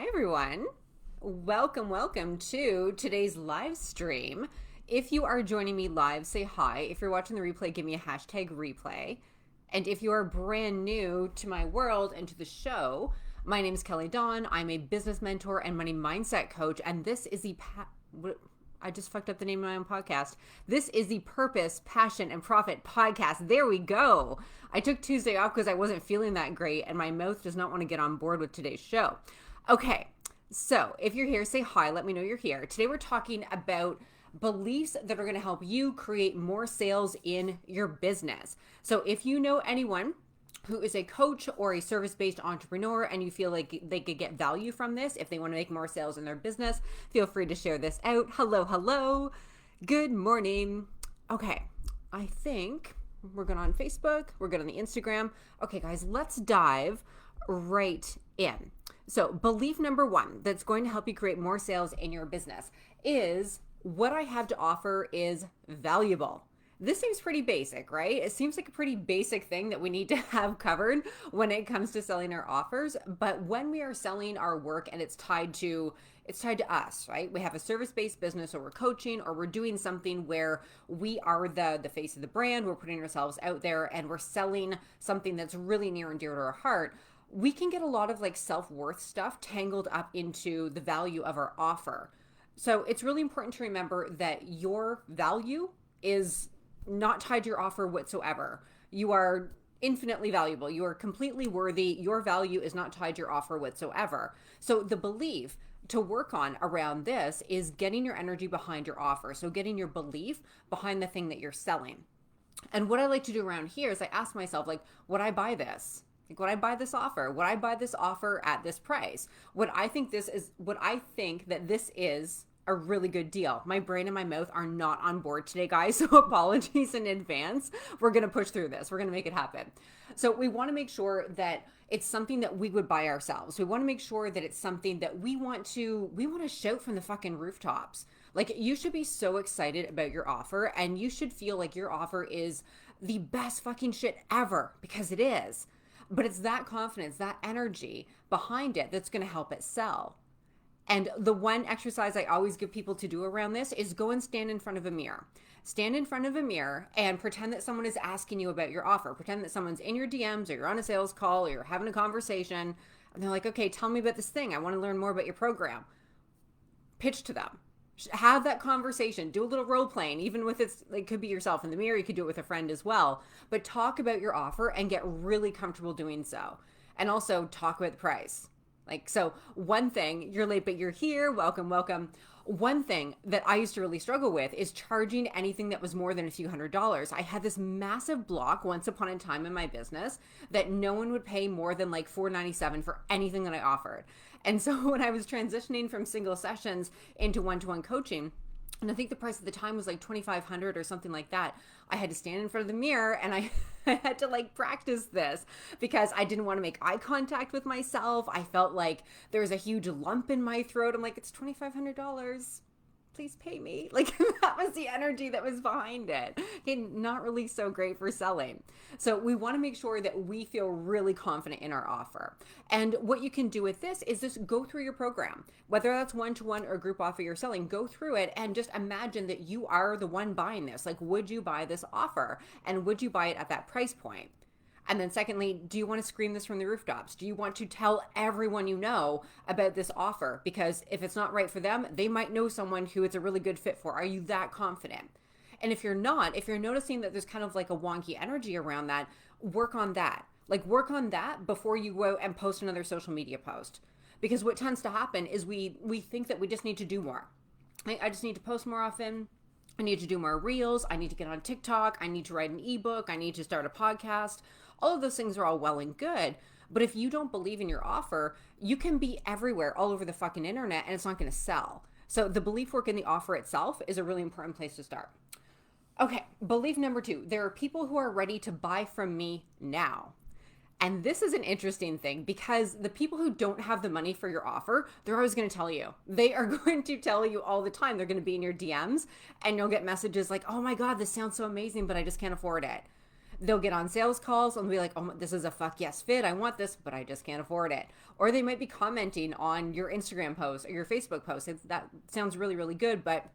everyone. Welcome to today's live stream. If you are joining me live, say hi. If you're watching the replay, give me a hashtag replay. And if you are brand new to my world and to the show, my name is Kelly Dawn. I'm a business mentor and money mindset coach. And this is I just fucked up the name of my own podcast. This is the Purpose, Passion, and Profit podcast. There we go. I took Tuesday off because I wasn't feeling that great and my mouth does not want to get on board with today's show. Okay, so if you're here, say hi. Let me know you're here. Today we're talking about beliefs that are going to help you create more sales in your business. So if you know anyone who is a coach or a service-based entrepreneur and you feel like they could get value from this, if they want to make more sales in their business, feel free to share this out. Hello. Good morning. Okay, I think we're good on Facebook. We're good on the Instagram. Okay, guys, let's dive right in. So belief number one that's going to help you create more sales in your business is what I have to offer is valuable. This seems pretty basic, right? It seems like a pretty basic thing that we need to have covered when it comes to selling our offers. But when we are selling our work and it's tied to us, right? We have a service-based business or we're coaching or we're doing something where we are the face of the brand. We're putting ourselves out there and we're selling something that's really near and dear to our heart. We can get a lot of like self-worth stuff tangled up into the value of our offer. So it's really important to remember that your value is not tied to your offer whatsoever. You are infinitely valuable. You are completely worthy. Your value is not tied to your offer whatsoever. So the belief to work on around this is getting your energy behind your offer. So getting your belief behind the thing that you're selling. And what I like to do around here is I ask myself, like, would I buy this? Like, would I buy this offer? Would I buy this offer at this price? Would I think that this is a really good deal? My brain and my mouth are not on board today, guys. So apologies in advance. We're going to push through this. We're going to make it happen. So we want to make sure that it's something that we would buy ourselves. We want to make sure that it's something that we want to shout from the fucking rooftops. Like, you should be so excited about your offer and you should feel like your offer is the best fucking shit ever, because it is. But it's that confidence, that energy behind it that's going to help it sell. And the one exercise I always give people to do around this is go and stand in front of a mirror. Stand in front of a mirror and pretend that someone is asking you about your offer. Pretend that someone's in your DMs or you're on a sales call or you're having a conversation. And they're like, okay, tell me about this thing. I want to learn more about your program. Pitch to them. Have that conversation. Do a little role playing, even with it could be yourself in the mirror. You could do it with a friend as well. But talk about your offer and get really comfortable doing so. And also talk about the price. So one thing, you're late, but you're here. Welcome. One thing that I used to really struggle with is charging anything that was more than a few $100s. I had this massive block once upon a time in my business that no one would pay more than like $497 for anything that I offered. And so when I was transitioning from single sessions into one-to-one coaching, and I think the price at the time was like $2,500 or something like that, I had to stand in front of the mirror and I had to practice this because I didn't want to make eye contact with myself. I felt like there was a huge lump in my throat. I'm like, it's $2,500. Please pay me. That was the energy that was behind it. Okay, not really so great for selling. So we want to make sure that we feel really confident in our offer. And what you can do with this is just go through your program, whether that's one-to-one or group offer you're selling, go through it and just imagine that you are the one buying this. Would you buy this offer? And would you buy it at that price point? And then secondly, do you want to scream this from the rooftops? Do you want to tell everyone you know about this offer? Because if it's not right for them, they might know someone who it's a really good fit for. Are you that confident? And if you're not, if you're noticing that there's kind of like a wonky energy around that, work on that. Work on that before you go out and post another social media post. Because what tends to happen is we think that we just need to do more. I just need to post more often. I need to do more reels. I need to get on TikTok. I need to write an ebook. I need to start a podcast. All of those things are all well and good. But if you don't believe in your offer, you can be everywhere, all over the fucking internet, and it's not going to sell. So the belief work in the offer itself is a really important place to start. Okay, belief number two, there are people who are ready to buy from me now. And this is an interesting thing because the people who don't have the money for your offer, they're always going to tell you. They are going to tell you all the time. They're going to be in your DMs and you'll get messages like, oh my God, this sounds so amazing, but I just can't afford it. They'll get on sales calls and be like, oh, this is a fuck yes fit. I want this, but I just can't afford it. Or they might be commenting on your Instagram post or your Facebook post. That sounds really, really good, but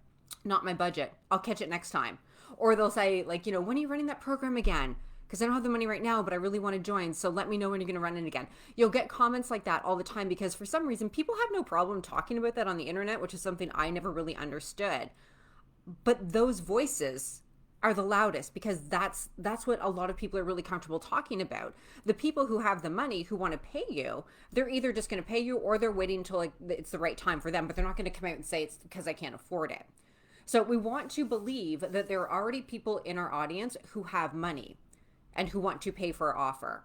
not my budget. I'll catch it next time. Or they'll say, like, you know, when are you running that program again? Because I don't have the money right now, but I really want to join. So let me know when you're going to run it again. You'll get comments like that all the time because for some reason, people have no problem talking about that on the internet, which is something I never really understood. But those voices are the loudest because that's what a lot of people are really comfortable talking about. The people who have the money who want to pay you, they're either just going to pay you or they're waiting until like it's the right time for them, but they're not going to come out and say it's because I can't afford it. So we want to believe that there are already people in our audience who have money and who want to pay for our offer.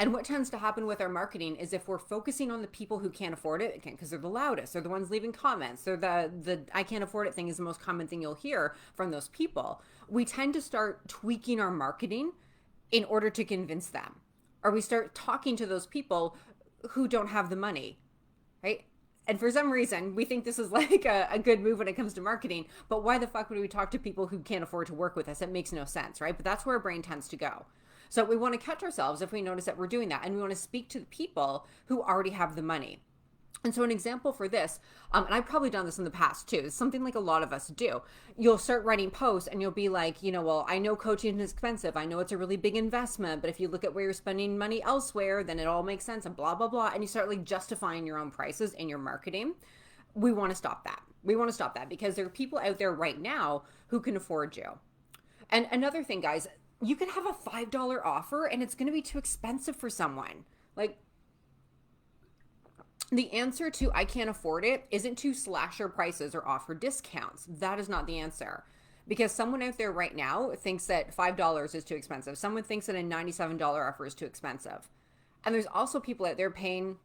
And what tends to happen with our marketing is if we're focusing on the people who can't afford it, because they're the loudest, they're the ones leaving comments, they're the I can't afford it thing is the most common thing you'll hear from those people. We tend to start tweaking our marketing in order to convince them. Or we start talking to those people who don't have the money, right? And for some reason, we think this is like a good move when it comes to marketing, but why the fuck would we talk to people who can't afford to work with us? It makes no sense, right? But that's where our brain tends to go. So we want to catch ourselves if we notice that we're doing that, and we want to speak to the people who already have the money. And so an example for this, and I've probably done this in the past too, is something like a lot of us do. You'll start writing posts and you'll be like, you know, well, I know coaching is expensive. I know it's a really big investment, but if you look at where you're spending money elsewhere, then it all makes sense and blah, blah, blah. And you start like justifying your own prices in your marketing. We want to stop that. We want to stop that because there are people out there right now who can afford you. And another thing, guys, you can have a $5 offer and it's going to be too expensive for someone. Like, the answer to I can't afford it isn't to slash your prices or offer discounts. That is not the answer. Because someone out there right now thinks that $5 is too expensive. Someone thinks that a $97 offer is too expensive. And there's also people out there paying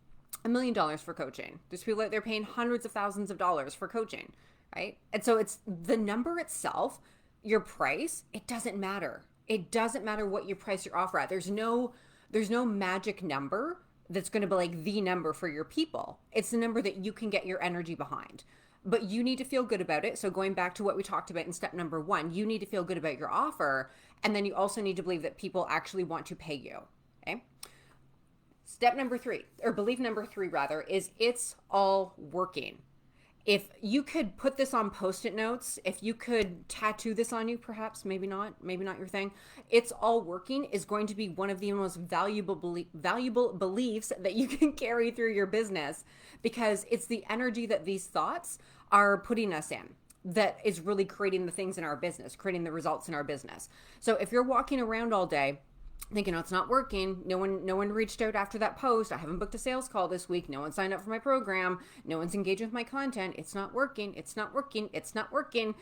$1 million for coaching. There's people out there paying hundreds of thousands of dollars for coaching, right? And so it's the number itself, your price, it doesn't matter. It doesn't matter what you price your offer at. There's no magic number that's going to be like the number for your people. It's the number that you can get your energy behind. But you need to feel good about it. So going back to what we talked about in step number 1, you need to feel good about your offer. And then you also need to believe that people actually want to pay you. Okay. Step number 3, or belief number 3 rather, is it's all working. If you could put this on Post-it notes, if you could tattoo this on you, perhaps, maybe not your thing. It's all working is going to be one of the most valuable beliefs that you can carry through your business, because it's the energy that these thoughts are putting us in that is really creating the things in our business, creating the results in our business. So if you're walking around all day thinking, oh, it's not working. No one reached out after that post. I haven't booked a sales call this week. No one signed up for my program. No one's engaged with my content. It's not working. It's not working. It's not working.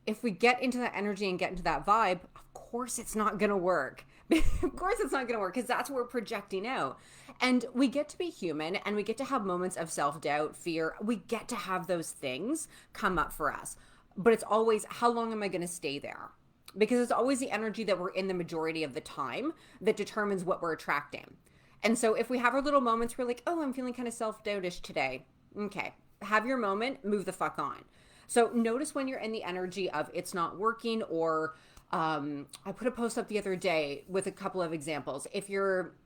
If we get into that energy and get into that vibe, of course it's not going to work. Of course it's not going to work because that's what we're projecting out. And we get to be human and we get to have moments of self-doubt, fear. We get to have those things come up for us. But it's always, how long am I going to stay there? Because it's always the energy that we're in the majority of the time that determines what we're attracting. And so if we have our little moments, we're like, oh, I'm feeling kind of self-doubtish today. Okay, have your moment, move the fuck on. So notice when you're in the energy of it's not working, or I put a post up the other day with a couple of examples. If you're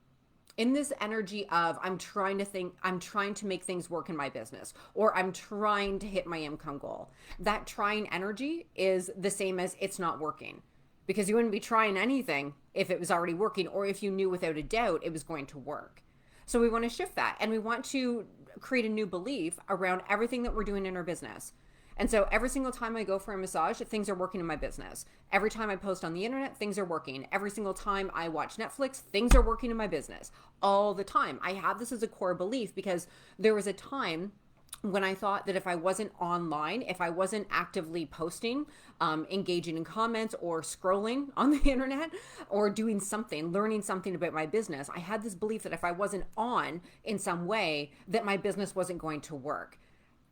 in this energy of I'm trying to make things work in my business, or I'm trying to hit my income goal, that trying energy is the same as it's not working, because you wouldn't be trying anything if it was already working, or if you knew without a doubt it was going to work. So we want to shift that, and we want to create a new belief around everything that we're doing in our business. And so every single time I go for a massage, things are working in my business. Every time I post on the internet, things are working. Every single time I watch Netflix, things are working in my business all the time. I have this as a core belief because there was a time when I thought that if I wasn't online, if I wasn't actively posting, engaging in comments or scrolling on the internet or doing something, learning something about my business, I had this belief that if I wasn't on in some way, that my business wasn't going to work.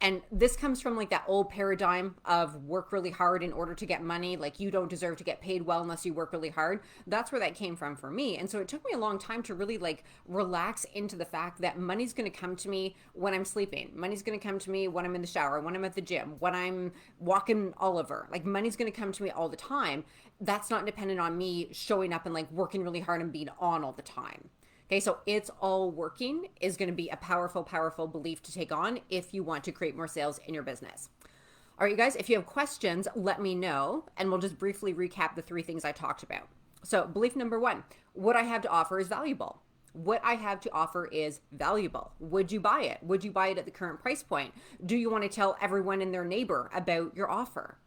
And this comes from like that old paradigm of work really hard in order to get money. Like you don't deserve to get paid well unless you work really hard. That's where that came from for me. And so it took me a long time to really like relax into the fact that money's going to come to me when I'm sleeping. Money's going to come to me when I'm in the shower, when I'm at the gym, when I'm walking Oliver. Like money's going to come to me all the time. That's not dependent on me showing up and like working really hard and being on all the time. Okay, so it's all working is going to be a powerful, powerful belief to take on if you want to create more sales in your business. All right, you guys, if you have questions, let me know, and we'll just briefly recap the 3 things I talked about. So belief number 1, what I have to offer is valuable. What I have to offer is valuable. Would you buy it? Would you buy it at the current price point? Do you want to tell everyone and their neighbor about your offer?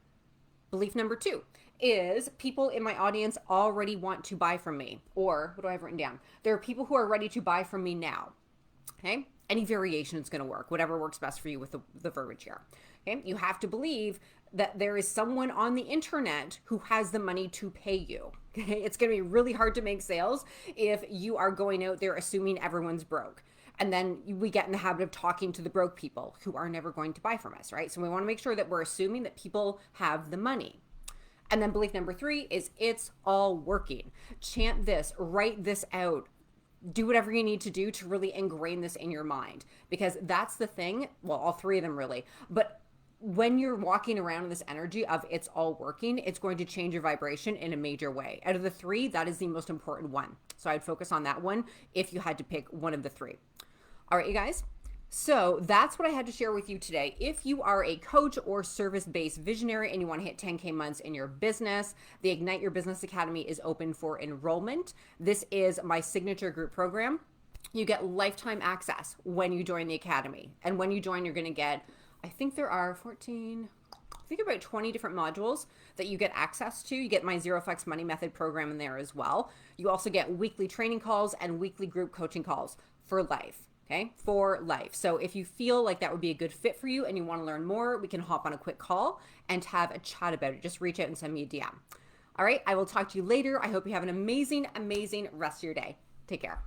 Belief number 2 is people in my audience already want to buy from me. Or what do I have written down? There are people who are ready to buy from me now. Okay? Any variation is going to work, whatever works best for you with the verbiage here. Okay? You have to believe that there is someone on the internet who has the money to pay you. Okay? It's going to be really hard to make sales if you are going out there assuming everyone's broke. And then we get in the habit of talking to the broke people who are never going to buy from us, right? So we want to make sure that we're assuming that people have the money. And then belief number 3 is it's all working. Chant this, write this out, do whatever you need to do to really ingrain this in your mind, because that's the thing. Well, all 3 of them really, but when you're walking around in this energy of it's all working, it's going to change your vibration in a major way. Out of the 3, that is the most important one. So I'd focus on that one if you had to pick one of the 3. All right, you guys. So that's what I had to share with you today. If you are a coach or service-based visionary and you want to hit 10K months in your business, the Ignite Your Business Academy is open for enrollment. This is my signature group program. You get lifetime access when you join the academy. And when you join, you're going to get, I think there are about 20 different modules that you get access to. You get my Zero Flex Money Method program in there as well. You also get weekly training calls and weekly group coaching calls for life. Okay, for life. So if you feel like that would be a good fit for you and you want to learn more, we can hop on a quick call and have a chat about it. Just reach out and send me a DM. All right, I will talk to you later. I hope you have an amazing, amazing rest of your day. Take care.